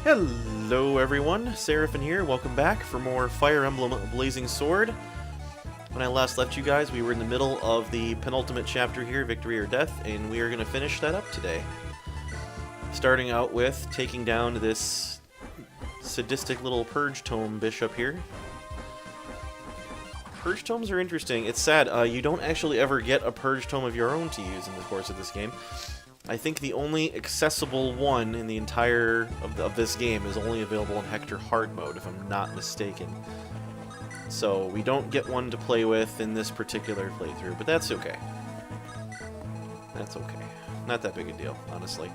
Hello everyone, Seraphin here, welcome back for more Fire Emblem Blazing Sword. When I last left you guys, we were in the middle of the penultimate chapter here, Victory or Death, and we are going to finish that up today. Starting out with taking down this sadistic little Purge Tome bishop here. Purge Tomes are interesting. It's sad, you don't actually ever get a Purge Tome of your own to use in the course of this game. I think the only accessible one in the entire of this game is only available in Hector Hard Mode, if I'm not mistaken. So we don't get one to play with in this particular playthrough, but that's okay. That's okay. Not that big a deal, honestly.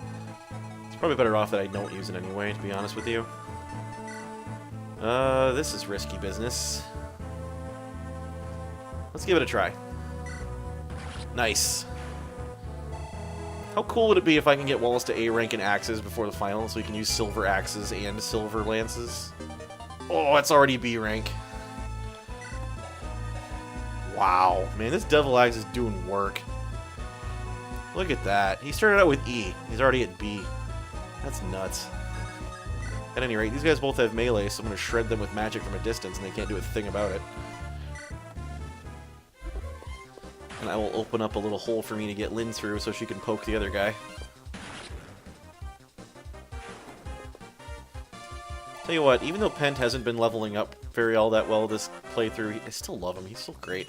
It's probably better off that I don't use it anyway, to be honest with you. This is risky business. Let's give it a try. Nice. How cool would it be if I can get Wallace to A rank in axes before the final, so we can use silver axes and silver lances? Oh, it's already B rank. Wow, man, this Devil Axe is doing work. Look at that. He started out with E. He's already at B. That's nuts. At any rate, these guys both have melee, so I'm going to shred them with magic from a distance, and they can't do a thing about it. And I will open up a little hole for me to get Lynn through so she can poke the other guy. Tell you what, even though Pent hasn't been leveling up all that well this playthrough, I still love him. He's still great.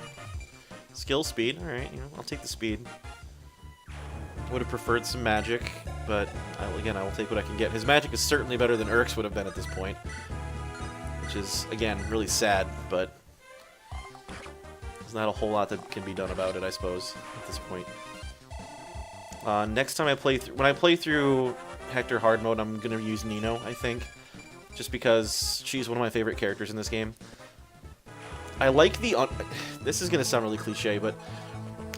Skill speed, alright, I'll take the speed. Would have preferred some magic, but again, I will take what I can get. His magic is certainly better than Eric's would have been at this point, which is, again, really sad, but there's not a whole lot that can be done about it, I suppose, at this point. Next time when I play through Hector Hard Mode, I'm going to use Nino, I think. Just because she's one of my favorite characters in this game. I like this is going to sound really cliche, but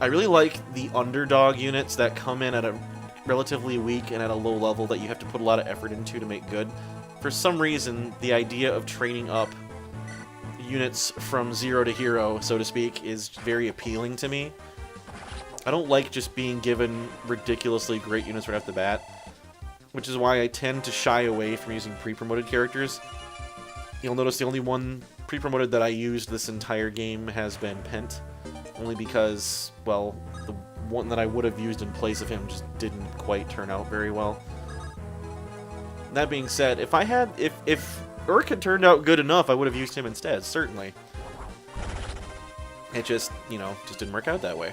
I really like the underdog units that come in at a relatively weak and at a low level that you have to put a lot of effort into to make good. For some reason, the idea of training up units from zero to hero, so to speak, is very appealing to me. I don't like just being given ridiculously great units right off the bat, which is why I tend to shy away from using pre-promoted characters. You'll notice the only one pre-promoted that I used this entire game has been Pent, only because, well, the one that I would have used in place of him just didn't quite turn out very well. That being said, if Urk had turned out good enough, I would have used him instead, certainly. It just, just didn't work out that way.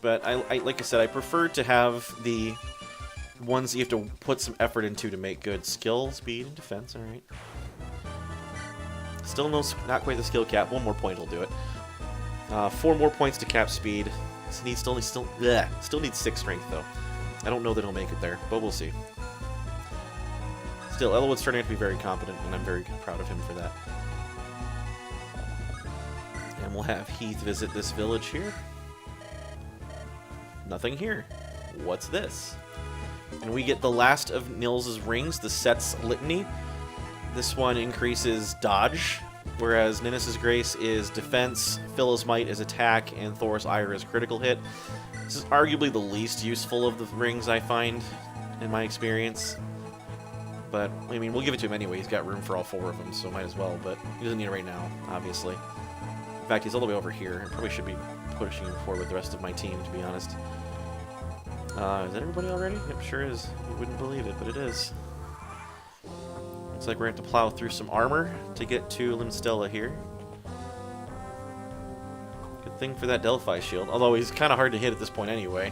But I like I said, I prefer to have the ones you have to put some effort into to make good. Skill, speed, and defense, alright. Still not quite the skill cap. 1 more point will do it. 4 more points to cap speed. Still needs 6 strength, though. I don't know that he'll make it there, but we'll see. Still, Elwood's turning out to be very competent, and I'm very proud of him for that. And we'll have Heath visit this village here. Nothing here. What's this? And we get the last of Nils' rings, the Set's Litany. This one increases dodge, whereas Ninus' Grace is defense, Phyllis Might is attack, and Thor's Ire is critical hit. This is arguably the least useful of the rings I find, in my experience. But, I mean, we'll give it to him anyway. He's got room for all 4 of them, so might as well. But he doesn't need it right now, obviously. In fact, he's all the way over here. I probably should be pushing him forward with the rest of my team, to be honest. Is that everybody already? Yep, sure is. You wouldn't believe it, but it is. Looks like we're going to have to plow through some armor to get to Limstella here. Good thing for that Delphi shield, although he's kind of hard to hit at this point anyway.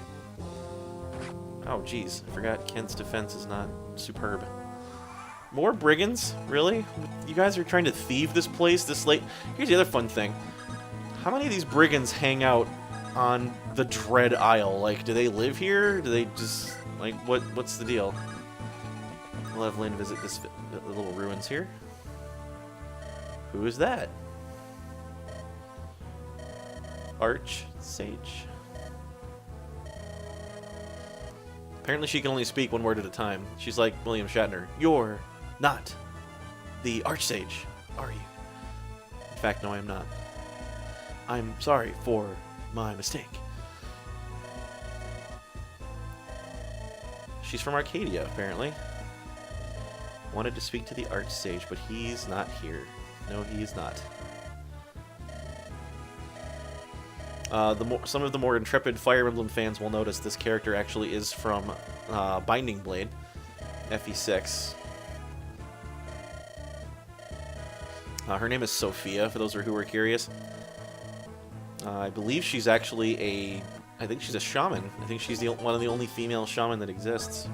Oh, jeez. I forgot Kent's defense is not superb. More brigands? Really? You guys are trying to thieve this place this late? Here's the other fun thing. How many of these brigands hang out on the Dread Isle? Like, do they live here? Do they just, like, what's the deal? We'll have Lynn visit the little ruins here. Who is that? Arch Sage. Apparently she can only speak 1 word at a time. She's like William Shatner. You're not the Archsage, are you? In fact, no, I am not. I'm sorry for my mistake. She's from Arcadia, apparently. Wanted to speak to the Archsage, but he's not here. No, he is not. Some of the more intrepid Fire Emblem fans will notice this character actually is from Binding Blade, FE6. Her name is Sophia, for those who are curious. I believe she's actually I think she's a shaman. I think she's one of the only female shaman that exists.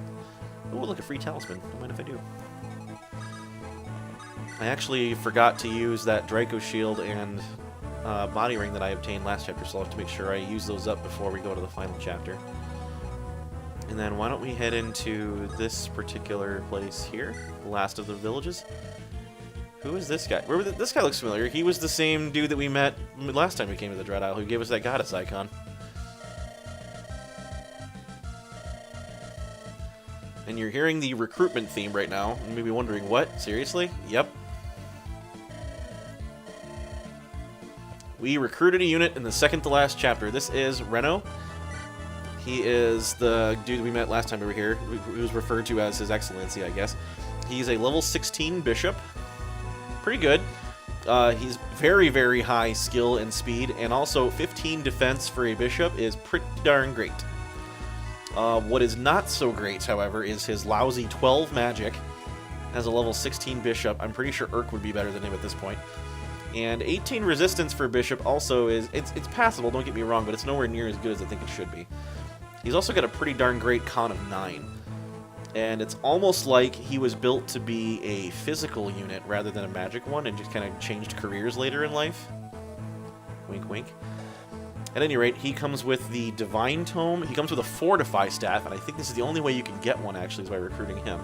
Oh, look, a free talisman. Don't mind if I do. I actually forgot to use that Draco Shield and body ring that I obtained last chapter, so I'll have to make sure I use those up before we go to the final chapter. And then why don't we head into this particular place here, the last of the villages. Who is this guy? This guy looks familiar. He was the same dude that we met last time we came to the Dread Isle, who gave us that goddess icon. And you're hearing the recruitment theme right now. You may be wondering, what? Seriously? Yep. We recruited a unit in the second to last chapter. This is Reno. He is the dude we met last time we were here, who was referred to as His Excellency, I guess. He's a level 16 bishop. Pretty good. He's very, very high skill and speed, and also 15 defense for a bishop is pretty darn great. What is not so great, however, is his lousy 12 magic as a level 16 bishop. I'm pretty sure Urk would be better than him at this point. And 18 resistance for bishop also is it's passable, don't get me wrong, but it's nowhere near as good as I think it should be. He's also got a pretty darn great con of 9. And it's almost like he was built to be a physical unit rather than a magic one, and just kind of changed careers later in life. Wink, wink. At any rate, he comes with the Divine Tome. He comes with a Fortify staff, and I think this is the only way you can get one, actually, is by recruiting him.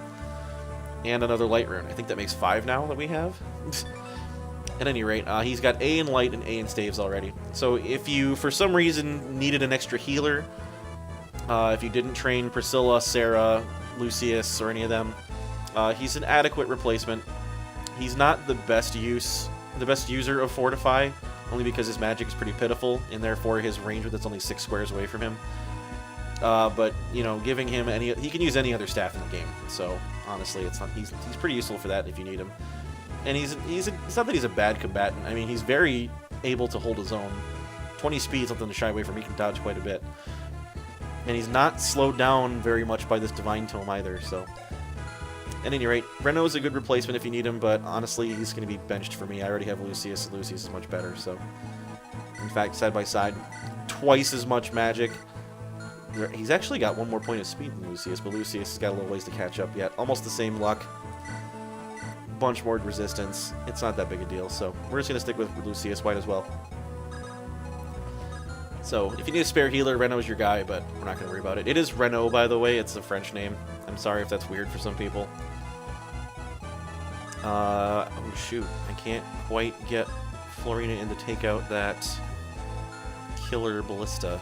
And another Light Rune. I think that makes 5 now that we have. At any rate, he's got A in Light and A in Staves already. So if you, for some reason, needed an extra healer, if you didn't train Priscilla, Sarah, Lucius, or any of them, he's an adequate replacement. He's not the best user of Fortify, only because his magic is pretty pitiful, and therefore his range that's only 6 squares away from him. But you know, giving him he can use any other staff in the game. So honestly, he's pretty useful for that if you need him. And it's not that he's a bad combatant. I mean, he's very able to hold his own. 20 speed, something to shy away from. He can dodge quite a bit. And he's not slowed down very much by this Divine Tome either, so... At any rate, Reno's a good replacement if you need him, but honestly, he's going to be benched for me. I already have Lucius, and Lucius is much better, so... In fact, side by side, twice as much magic. He's actually got 1 more point of speed than Lucius, but Lucius has got a little ways to catch up yet. Almost the same luck. Bunch more resistance. It's not that big a deal, so we're just going to stick with Lucius. Might as well. So, if you need a spare healer, Reno's your guy, but we're not going to worry about it. It is Reno, by the way. It's a French name. I'm sorry if that's weird for some people. Oh shoot. I can't quite get Florina in to take out that killer ballista.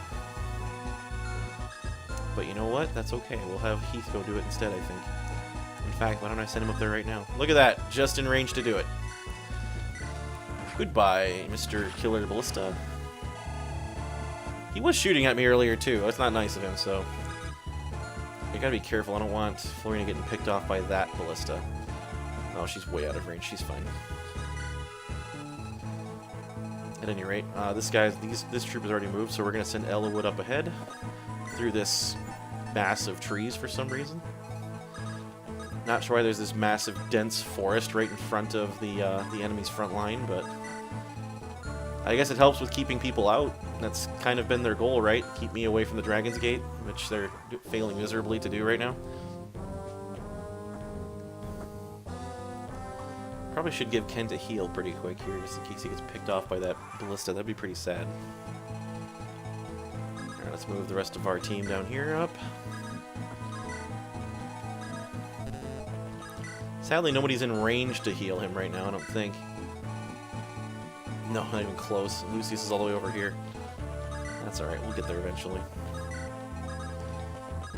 But you know what? That's okay. We'll have Heath go do it instead, I think. In fact, why don't I send him up there right now? Look at that! Just in range to do it. Goodbye, Mr. Killer Ballista. He was shooting at me earlier, too. That's not nice of him, so... I gotta be careful. I don't want Florina getting picked off by that ballista. Oh, she's way out of range. She's fine. At any rate, this troop has already moved, so we're gonna send Ellawood up ahead through this mass of trees for some reason. Not sure why there's this massive, dense forest right in front of the enemy's front line, but I guess it helps with keeping people out. That's kind of been their goal, right? Keep me away from the Dragon's Gate, which they're failing miserably to do right now. Probably should give Kent a heal pretty quick here, just in case he gets picked off by that ballista. That'd be pretty sad. Alright, let's move the rest of our team down here up. Sadly, nobody's in range to heal him right now, I don't think. No, not even close. Lucius is all the way over here. That's alright, we'll get there eventually.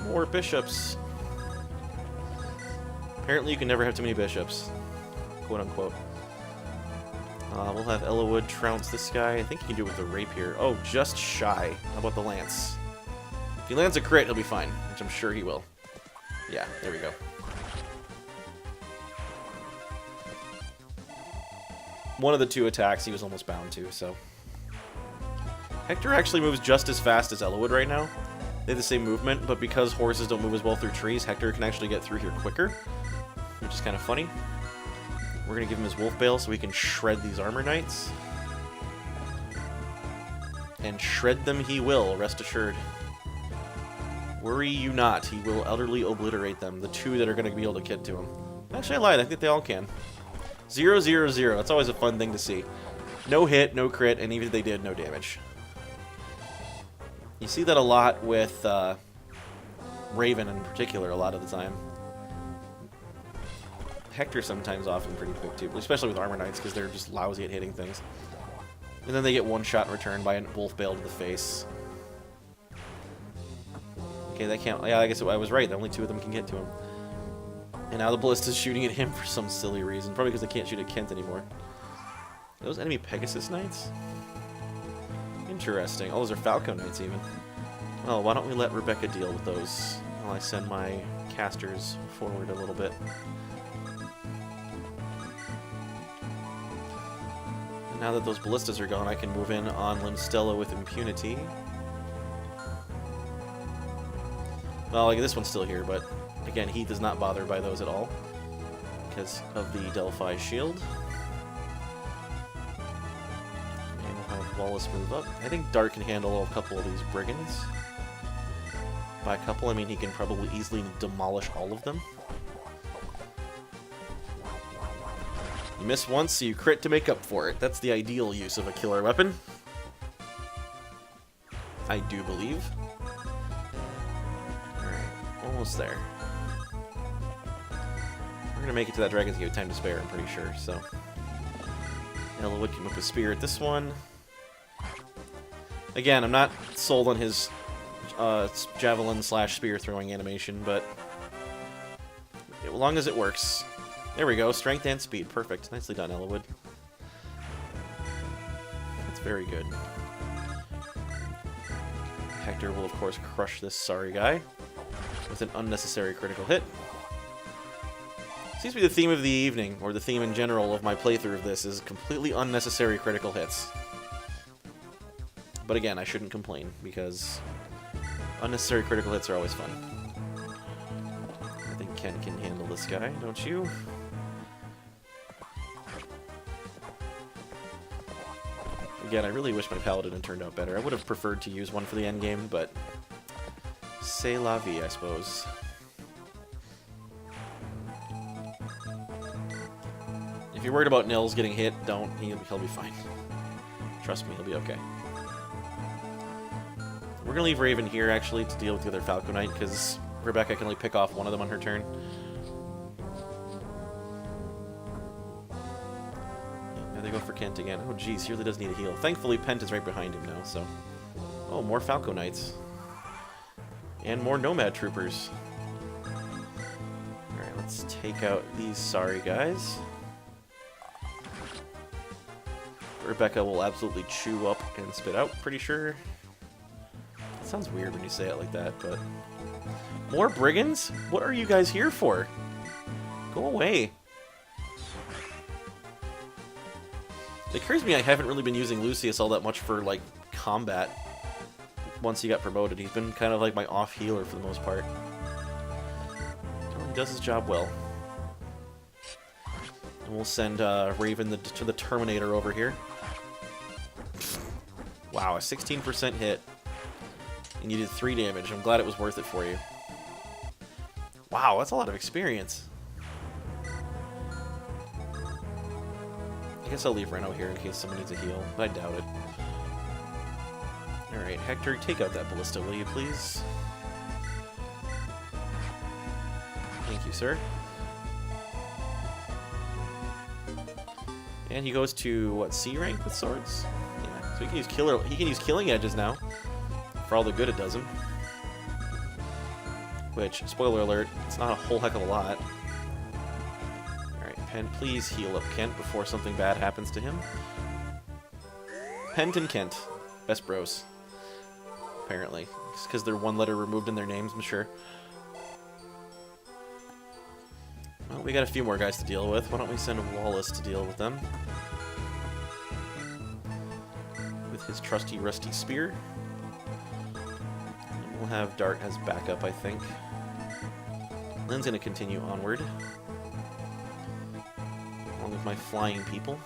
More bishops. Apparently you can never have too many bishops. Quote unquote. We'll have Ellawood trounce this guy. I think he can do it with the rapier. Oh, just shy. How about the lance? If he lands a crit, he'll be fine, which I'm sure he will. Yeah, there we go. one of the two attacks he was almost bound to, so. Hector actually moves just as fast as Elowood right now. They have the same movement, but because horses don't move as well through trees, Hector can actually get through here quicker, which is kind of funny. We're going to give him his Wolf Bale so he can shred these Armor Knights. And shred them he will, rest assured. Worry you not, he will utterly obliterate them, the two that are going to be able to get to him. Actually, I lied, I think they all can. 0, 0, 0, that's always a fun thing to see. No hit, no crit, and even if they did, no damage. You see that a lot with Raven in particular a lot of the time. Hector sometimes often pretty quick too, especially with Armor Knights because they're just lousy at hitting things. And then they get one shot in return by a Wolf Bale to the face. Okay, that can't... Yeah, I guess I was right. Only two of them can get to him. And now the Ballista's shooting at him for some silly reason. Probably because they can't shoot at Kent anymore. Are those enemy Pegasus Knights? Interesting. Oh, those are Falco Knights even. Well, why don't we let Rebecca deal with those while I send my casters forward a little bit. And now that those ballistas are gone, I can move in on Limstella with impunity. Well, like, this one's still here, but again, he does not bother by those at all because of the Delphi shield. And we'll have Wallace move up. I think Dart can handle a couple of these brigands. By a couple, I mean he can probably easily demolish all of them. You miss once, so you crit to make up for it. That's the ideal use of a killer weapon. I do believe. Almost there. We're gonna make it to that Dragon's Gate with time to spare, I'm pretty sure, so. Elowood came up with Spear at this one. Again, I'm not sold on his javelin / spear throwing animation, but as long as it works. There we go, strength and speed, perfect. Nicely done, Elowood. That's very good. Hector will, of course, crush this sorry guy with an unnecessary critical hit. Seems to be the theme of the evening, or the theme in general of my playthrough of this, is completely unnecessary critical hits. But again, I shouldn't complain, because unnecessary critical hits are always fun. I think Ken can handle this guy, don't you? Again, I really wish my Paladin had turned out better. I would have preferred to use one for the endgame, but c'est la vie, I suppose. If you're worried about Nils getting hit, don't. He'll be fine. Trust me, he'll be okay. We're gonna leave Raven here, actually, to deal with the other Falco Knight, because Rebecca can only pick off one of them on her turn. There they go for Kent again. Oh, geez, he really does need a heal. Thankfully, Pent is right behind him now, so... Oh, more Falco Knights. And more Nomad Troopers. Alright, let's take out these sorry guys. Rebecca will absolutely chew up and spit out, pretty sure. It sounds weird when you say it like that, but... More brigands? What are you guys here for? Go away. It occurs to me I haven't really been using Lucius all that much for, like, combat. Once he got promoted, he's been kind of like my off healer for the most part. Well, he does his job well. And we'll send Raven to the Terminator over here. Wow, a 16% hit. And you did 3 damage. I'm glad it was worth it for you. Wow, that's a lot of experience. I guess I'll leave Reno here in case someone needs a heal, but I doubt it. Alright, Hector, take out that ballista, will you please? Thank you, sir. And he goes to, what, C rank with swords? Yeah, so he can use killing edges now, for all the good it does him. Which, spoiler alert, it's not a whole heck of a lot. Alright, Pen, please heal up Kent before something bad happens to him. Pent and Kent, best bros. Apparently. Just because they're one letter removed in their names, I'm sure. Well, we got a few more guys to deal with. Why don't we send Wallace to deal with them? with his trusty rusty spear. And we'll have Dart as backup, I think. Lynn's going to continue onward, along with my flying people.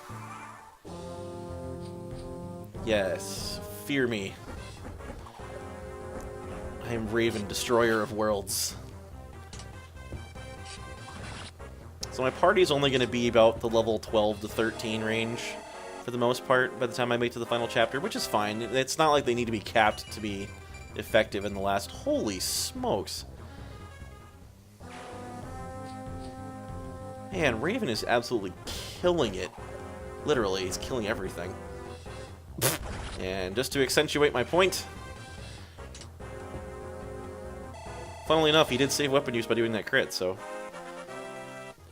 Yes, fear me. I am Raven, destroyer of worlds. So my party is only going to be about the level 12 to 13 range for the most part by the time I make to the final chapter, which is fine. It's not like they need to be capped to be effective in the last. Holy smokes. Man, Raven is absolutely killing it. Literally, he's killing everything. And just to accentuate my point, funnily enough, he did save weapon use by doing that crit, so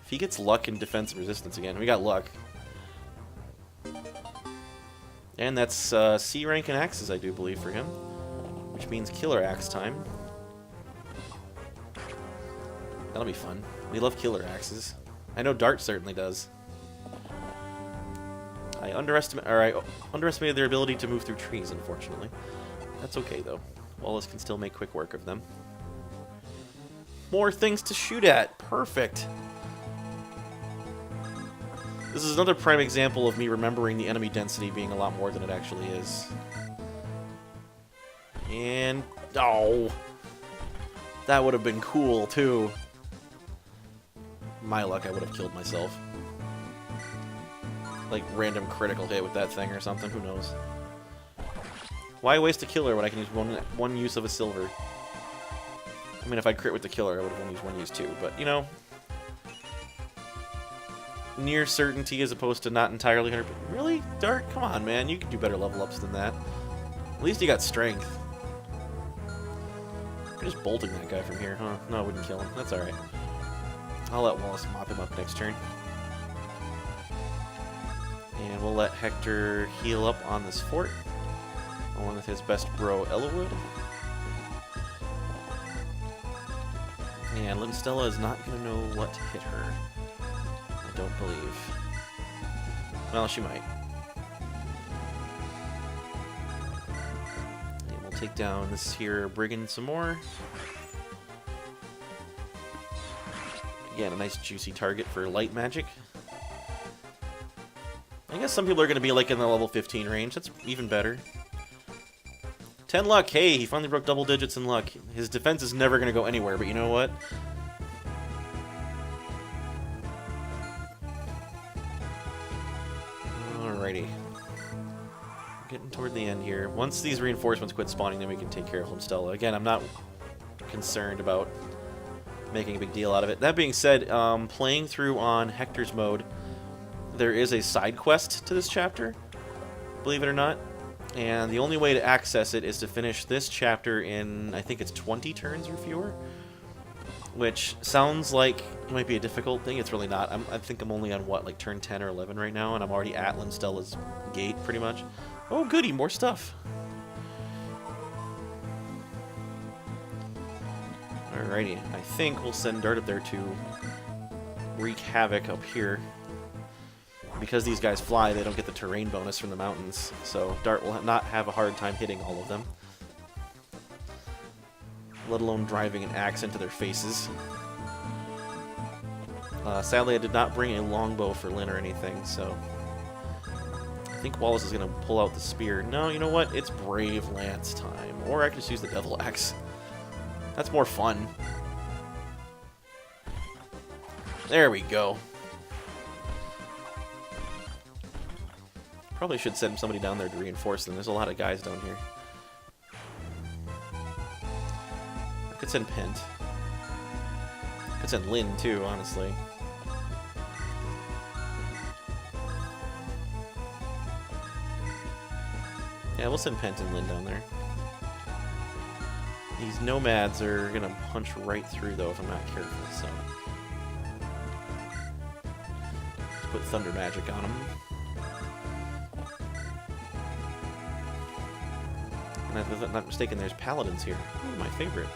if he gets luck in defense and resistance again, we got luck. And that's C rank in axes, I do believe, for him, which means killer axe time. That'll be fun. We love killer axes. I know Dart certainly does. I underestimated their ability to move through trees, unfortunately. That's okay, though. Wallace can still make quick work of them. More things to shoot at. Perfect. This is another prime example of me remembering the enemy density being a lot more than it actually is. And... oh! That would have been cool, too. My luck, I would have killed myself. Like, random critical hit with that thing or something, who knows. Why waste a killer when I can use one use of a silver? I mean, if I crit with the killer, I would have only used one use too, but, you know... near certainty as opposed to not entirely 100%. Really? Dart? Come on, man, you can do better level ups than that. At least you got strength. You're just bolting that guy from here, huh? No, I wouldn't kill him. That's alright. I'll let Wallace mop him up next turn. And we'll let Hector heal up on this fort, along with his best bro, Ellawood. And Linstella is not going to know what to hit her. I don't believe. Well, she might. And we'll take down this here brigand some more. Again, a nice juicy target for light magic. I guess some people are going to be like in the level 15 range. That's even better. 10 luck. Hey, he finally broke double digits in luck. His defense is never going to go anywhere, but you know what? Alrighty. Getting toward the end here. Once these reinforcements quit spawning, then we can take care of Linstella. Again, I'm not concerned about making a big deal out of it. That being said, playing through on Hector's mode, there is a side quest to this chapter, believe it or not, and the only way to access it is to finish this chapter in, I think it's 20 turns or fewer, which sounds like it might be a difficult thing. It's really not. I think I'm only on, what, like turn 10 or 11 right now, and I'm already at Linstella's gate, pretty much. Oh, goody, more stuff. Alrighty, I think we'll send Dart up there to wreak havoc up here. Because these guys fly, they don't get the terrain bonus from the mountains, so Dart will not have a hard time hitting all of them. Let alone driving an axe into their faces. Sadly, I did not bring a longbow for Lyn or anything, so I think Wallace is going to pull out the spear. No, you know what? It's Brave Lance time. Or I can just use the Devil Axe. That's more fun. There we go. Probably should send somebody down there to reinforce them. There's a lot of guys down here. I could send Pent. I could send Lyn too, honestly. Yeah, we'll send Pent and Lyn down there. These nomads are gonna punch right through though if I'm not careful, so. Let's put Thunder Magic on them. And if I'm not mistaken, there's paladins here. Ooh, my favorite.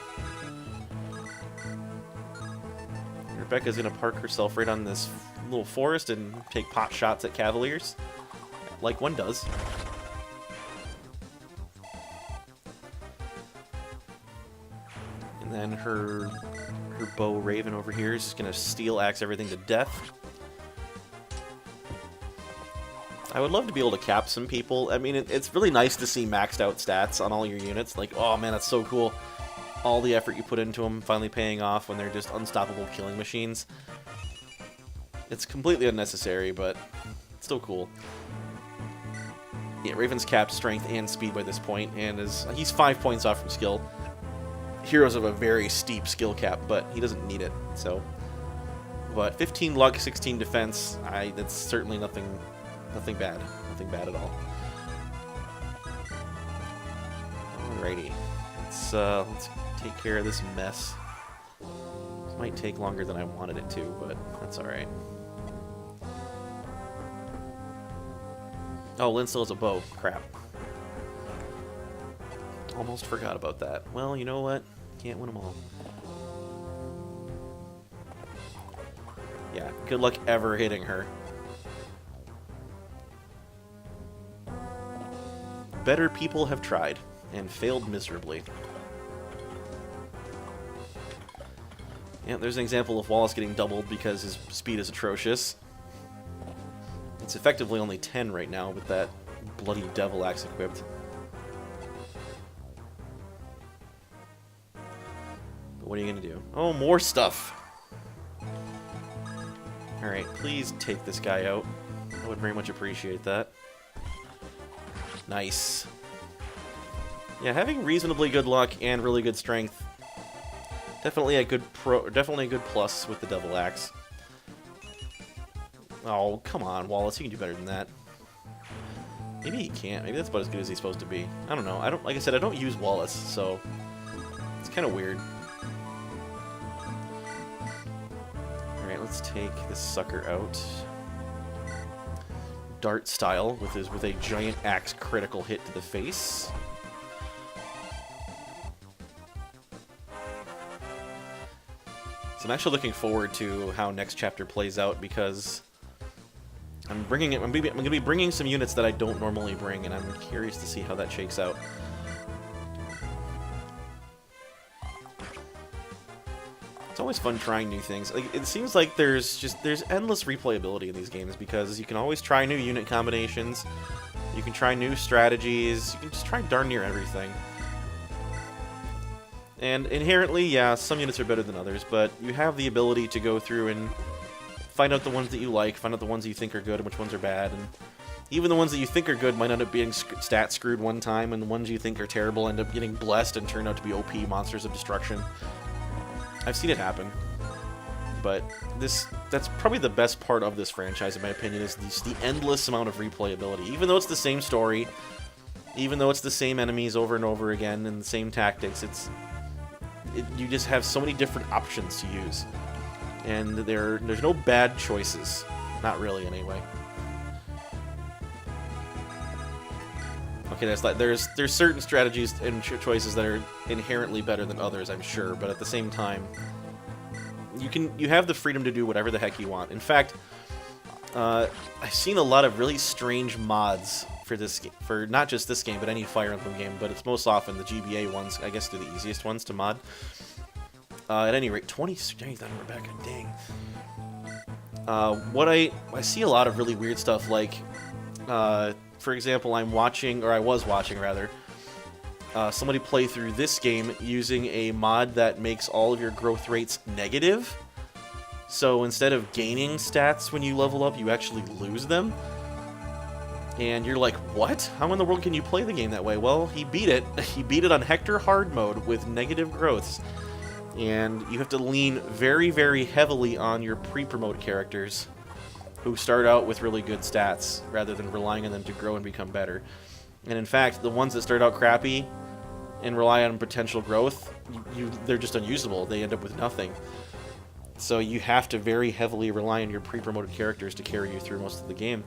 Rebecca's gonna park herself right on this little forest and take pot shots at cavaliers, like one does. then her bow Raven over here is just gonna steel axe everything to death. I would love to be able to cap some people. I mean, it's really nice to see maxed out stats on all your units. Like, oh man, that's so cool. All the effort you put into them finally paying off when they're just unstoppable killing machines. It's completely unnecessary, but it's still cool. Yeah, Raven's capped strength and speed by this point, and he's 5 points off from skill. Heroes have a very steep skill cap, but he doesn't need it. So, but 15 luck, 16 defense. That's certainly nothing bad. Nothing bad at all. Alrighty, let's take care of this mess. This might take longer than I wanted it to, but that's all right. Oh, Lynn still has a bow. Crap. Almost forgot about that. Well, you know what? Can't win them all. Yeah, good luck ever hitting her. Better people have tried, and failed miserably. Yeah, there's an example of Wallace getting doubled because his speed is atrocious. It's effectively only 10 right now with that bloody devil axe equipped. But what are you gonna do? Oh, more stuff! Alright, please take this guy out. I would very much appreciate that. Nice. Yeah, having reasonably good luck and really good strength. Definitely a good plus with the Devil Axe. Oh, come on, Wallace, you can do better than that. Maybe he can't. Maybe that's about as good as he's supposed to be. I don't know. Like I said, I don't use Wallace, so it's kind of weird. All right, let's take this sucker out. Dart style with a giant axe critical hit to the face. So I'm actually looking forward to how next chapter plays out because I'm going to be bringing some units that I don't normally bring, and I'm curious to see how that shakes out. It's always fun trying new things. Like, it seems like there's endless replayability in these games because you can always try new unit combinations, you can try new strategies, you can just try darn near everything. And inherently, yeah, some units are better than others, but you have the ability to go through and find out the ones that you like, find out the ones that you think are good and which ones are bad, and even the ones that you think are good might end up being stat screwed one time, and the ones you think are terrible end up getting blessed and turn out to be OP monsters of destruction. I've seen it happen, but that's probably the best part of this franchise, in my opinion, is the endless amount of replayability. Even though it's the same story, even though it's the same enemies over and over again and the same tactics, you just have so many different options to use, and there's no bad choices, not really anyway. Okay, there's certain strategies and choices that are inherently better than others, I'm sure, but at the same time, you have the freedom to do whatever the heck you want. In fact, I've seen a lot of really strange mods for this game, for not just this game, but any Fire Emblem game, but it's most often the GBA ones, I guess, they're the easiest ones to mod. At any rate, 20 strength on Rebecca, dang. I see a lot of really weird stuff, like, for example, I was watching, somebody play through this game using a mod that makes all of your growth rates negative. So instead of gaining stats when you level up, you actually lose them. And you're like, what? How in the world can you play the game that way? Well, he beat it. He beat it on Hector hard mode with negative growths. And you have to lean very, very heavily on your pre-promote characters who start out with really good stats rather than relying on them to grow and become better. And in fact, the ones that start out crappy and rely on potential growth, they're just unusable. They end up with nothing. So you have to very heavily rely on your pre-promoted characters to carry you through most of the game.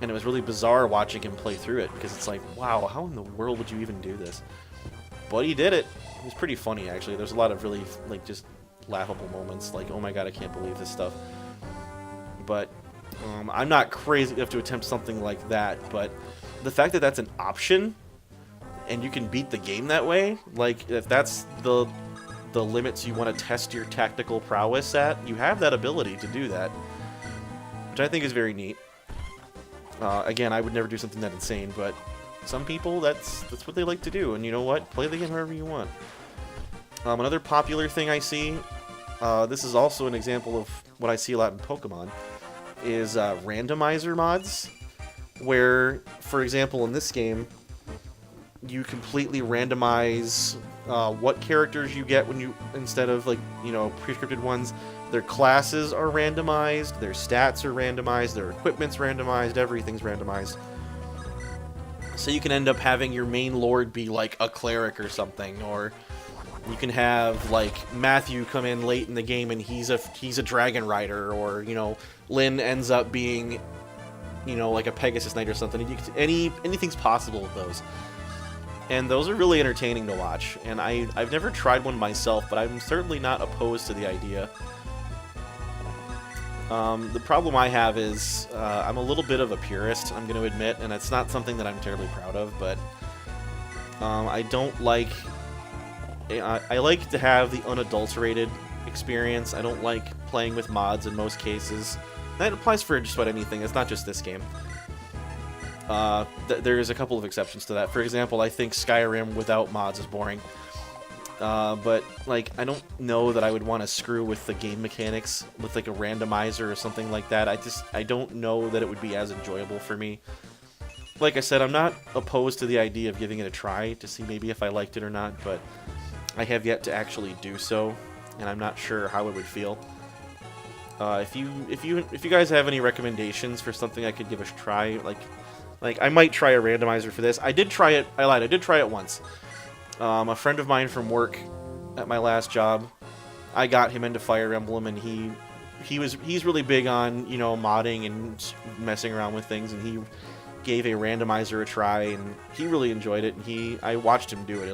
And it was really bizarre watching him play through it, because it's like, wow, how in the world would you even do this? But he did it. It was pretty funny, actually. There's a lot of really, like, just laughable moments, like, oh my god, I can't believe this stuff. But I'm not crazy enough to attempt something like that, but the fact that that's an option, and you can beat the game that way, like, if that's the the limits you want to test your tactical prowess at, you have that ability to do that, which I think is very neat. Again, I would never do something that insane, but some people, that's what they like to do, and you know what? Play the game however you want. Another popular thing I see, this is also an example of what I see a lot in Pokemon, is randomizer mods, where, for example, in this game, you completely randomize what characters you get when you, instead of, like, you know, pre-scripted ones. Their classes are randomized, their stats are randomized, their equipment's randomized, everything's randomized. So you can end up having your main lord be like a cleric or something, or you can have like Matthew come in late in the game and he's a dragon rider, or you know, Lynn ends up being, you know, like a Pegasus Knight or something. Anything's possible with those. And those are really entertaining to watch. And I've never tried one myself, but I'm certainly not opposed to the idea. The problem I have is I'm a little bit of a purist, I'm going to admit, and it's not something that I'm terribly proud of, but I don't like... I like to have the unadulterated experience. I don't like playing with mods in most cases. That applies for just about anything. It's not just this game. There's a couple of exceptions to that. For example, I think Skyrim without mods is boring. But, like, I don't know that I would want to screw with the game mechanics with, like, a randomizer or something like that. I don't know that it would be as enjoyable for me. Like I said, I'm not opposed to the idea of giving it a try to see maybe if I liked it or not, but I have yet to actually do so, and I'm not sure how it would feel. If you guys have any recommendations for something I could give a try, like I might try a randomizer for this. I did try it. I lied. I did try it once. A friend of mine from work at my last job, I got him into Fire Emblem, and he's really big on, you know, modding and messing around with things, and he gave a randomizer a try, and he really enjoyed it. And I watched him do it.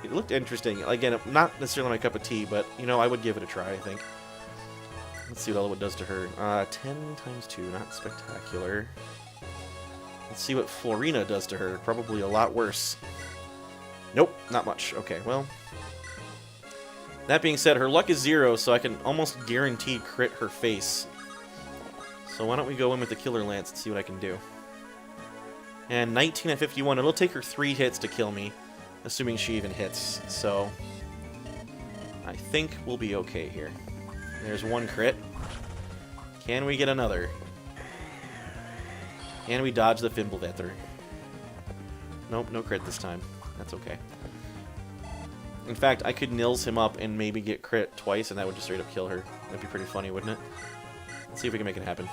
It looked interesting. Again, not necessarily my cup of tea, but you know, I would give it a try, I think. Let's see what Elwood does to her. 10 times 2, not spectacular. Let's see what Florina does to her. Probably a lot worse. Nope, not much. Okay, well. That being said, her luck is 0, so I can almost guarantee crit her face. So why don't we go in with the Killer Lance and see what I can do. And 19 at 51. It'll take her 3 hits to kill me, assuming she even hits. So I think we'll be okay here. There's 1 crit. Can we get another? Can we dodge the Fimbulvether? Nope, no crit this time. That's okay. In fact, I could nils him up and maybe get crit twice, and that would just straight up kill her. That'd be pretty funny, wouldn't it? Let's see if we can make it happen.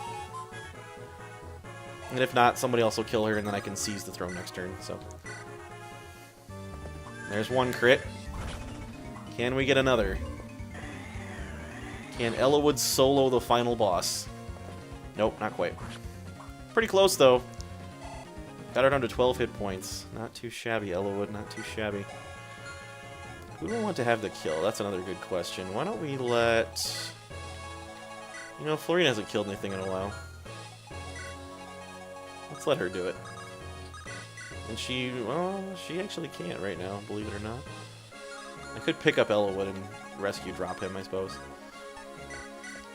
And if not, somebody else will kill her, and then I can seize the throne next turn, so. There's 1 crit. Can we get another? Can Ellawood solo the final boss? Nope, not quite. Pretty close, though. Got her down to 12 hit points. Not too shabby, Ellawood, not too shabby. Who do I want to have the kill? That's another good question. Why don't we let... You know, Florina hasn't killed anything in a while. Let's let her do it. And she... Well, she actually can't right now, believe it or not. I could pick up Ellawood and rescue drop him, I suppose.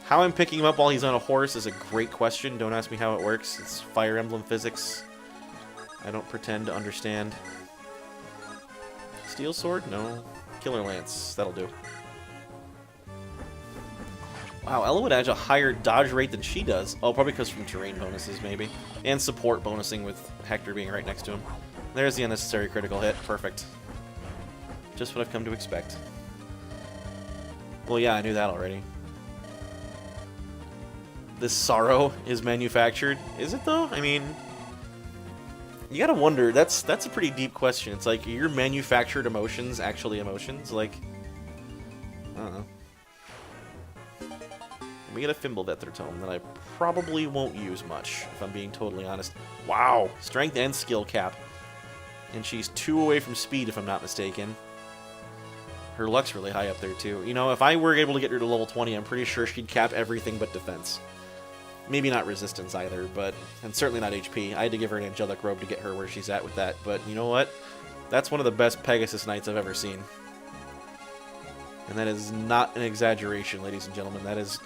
How I'm picking him up while he's on a horse is a great question. Don't ask me how it works. It's Fire Emblem physics. I don't pretend to understand. Steel Sword? No. Killer Lance. That'll do. Wow, Ellawood has a higher dodge rate than she does. Oh, probably because from terrain bonuses, maybe. And support bonusing with Hector being right next to him. There's the unnecessary critical hit. Perfect. Just what I've come to expect. Well, yeah, I knew that already. This sorrow is manufactured. Is it, though? I mean... You gotta wonder, that's a pretty deep question. It's like, are your manufactured emotions actually emotions? Like, I don't know. We get a Fimbulvether tome that I probably won't use much, if I'm being totally honest. Wow! Strength and skill cap. And she's 2 away from speed, if I'm not mistaken. Her luck's really high up there, too. You know, if I were able to get her to level 20, I'm pretty sure she'd cap everything but defense. Maybe not resistance either, but... And certainly not HP. I had to give her an angelic robe to get her where she's at with that, but you know what? That's one of the best Pegasus Knights I've ever seen. And that is not an exaggeration, ladies and gentlemen. That is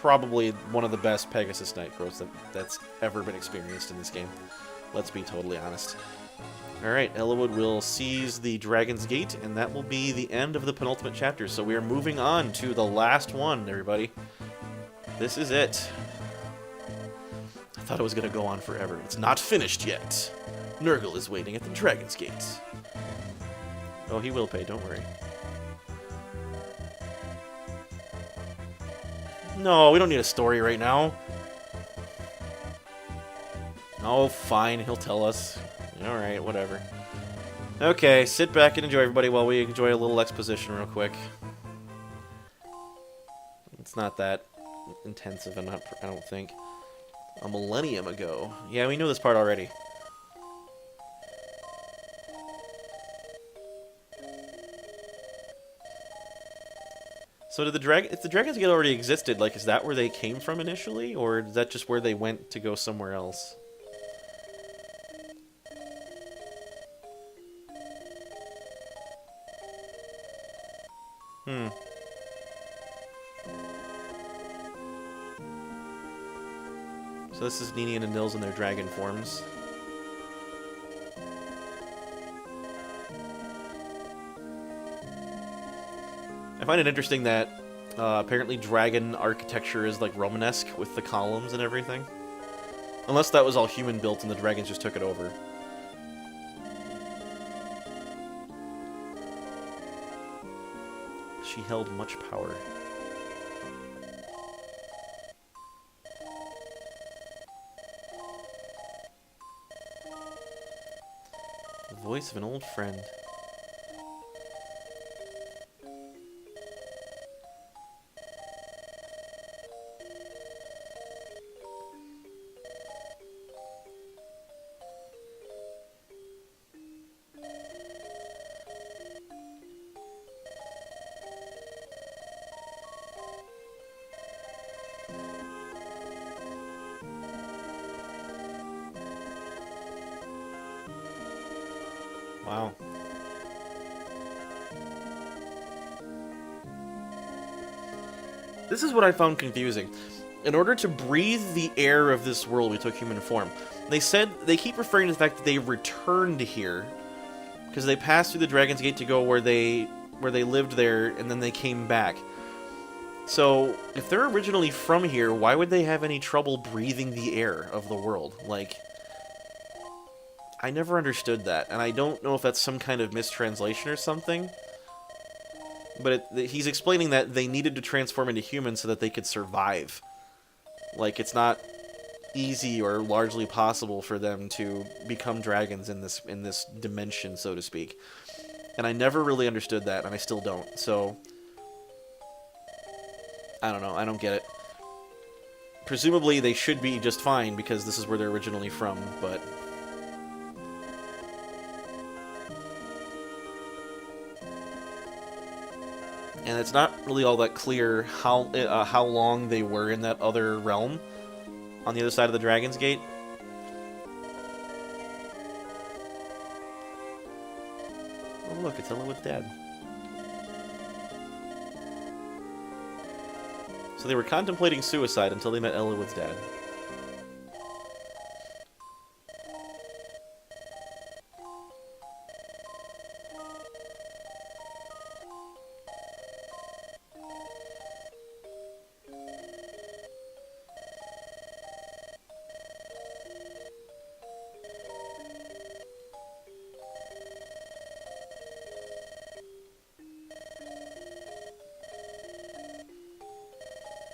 probably one of the best Pegasus Knight growths that's ever been experienced in this game. Let's be totally honest. Alright, Eliwood will seize the Dragon's Gate, and that will be the end of the penultimate chapter. So we are moving on to the last one, everybody. This is it. I thought it was going to go on forever. It's not finished yet. Nurgle is waiting at the Dragon's Gate. Oh, he will pay, don't worry. No, we don't need a story right now. Oh, fine, he'll tell us. Alright, whatever. Okay, sit back and enjoy, everybody, while we enjoy a little exposition real quick. It's not that intensive, I don't think. A millennium ago. Yeah, we knew this part already. So did if the Dragon's Gate already existed, like, is that where they came from initially? Or is that just where they went to go somewhere else? So this is Ninian and Nils in their dragon forms. I find it interesting that apparently dragon architecture is like Romanesque with the columns and everything. Unless that was all human built and the dragons just took it over. She held much power. The voice of an old friend. Wow. This is what I found confusing. In order to breathe the air of this world, we took human form. They keep referring to the fact that they returned here because they passed through the Dragon's Gate to go where they lived there, and then they came back. So, if they're originally from here, why would they have any trouble breathing the air of the world? Like, I never understood that, and I don't know if that's some kind of mistranslation or something. But he's explaining that they needed to transform into humans so that they could survive. Like, it's not easy or largely possible for them to become dragons in this dimension, so to speak. And I never really understood that, and I still don't. So, I don't know. I don't get it. Presumably, they should be just fine because this is where they're originally from, but... And it's not really all that clear how long they were in that other realm on the other side of the Dragon's Gate. Oh look, it's Eliwood's dad. So they were contemplating suicide until they met Eliwood's dad.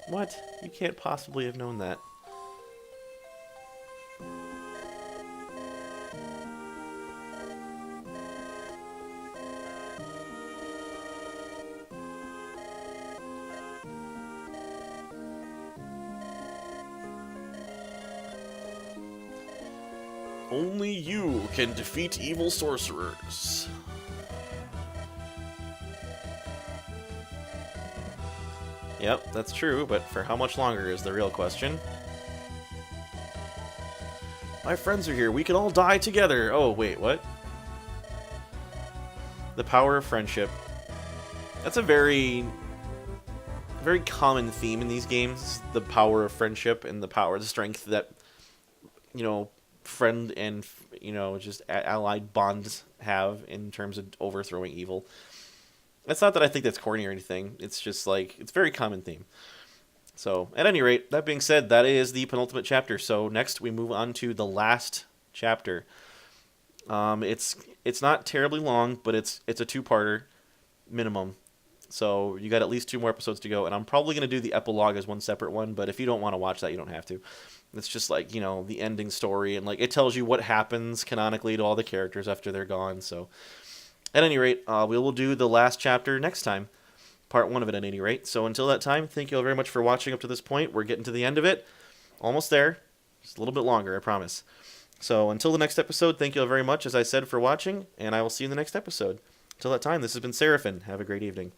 What? You can't possibly have known that. Only you can defeat evil sorcerers. Yep, that's true, but for how much longer is the real question. My friends are here. We can all die together. Oh, wait, what? The power of friendship. That's a very, very common theme in these games: the power of friendship and the strength that friend and just allied bonds have in terms of overthrowing evil. It's not that I think that's corny or anything. It's just like it's a very common theme. So, at any rate, that being said, that is the penultimate chapter. So next we move on to the last chapter. It's not terribly long, but it's a two-parter minimum. So you got at least 2 more episodes to go, and I'm probably gonna do the epilogue as one separate one. But if you don't want to watch that, you don't have to. It's just like the ending story, and like it tells you what happens canonically to all the characters after they're gone. So, at any rate, we will do the last chapter next time. Part 1 of it at any rate. So until that time, thank you all very much for watching up to this point. We're getting to the end of it. Almost there. Just a little bit longer, I promise. So until the next episode, thank you all very much, as I said, for watching, and I will see you in the next episode. Until that time, this has been Seraphin. Have a great evening.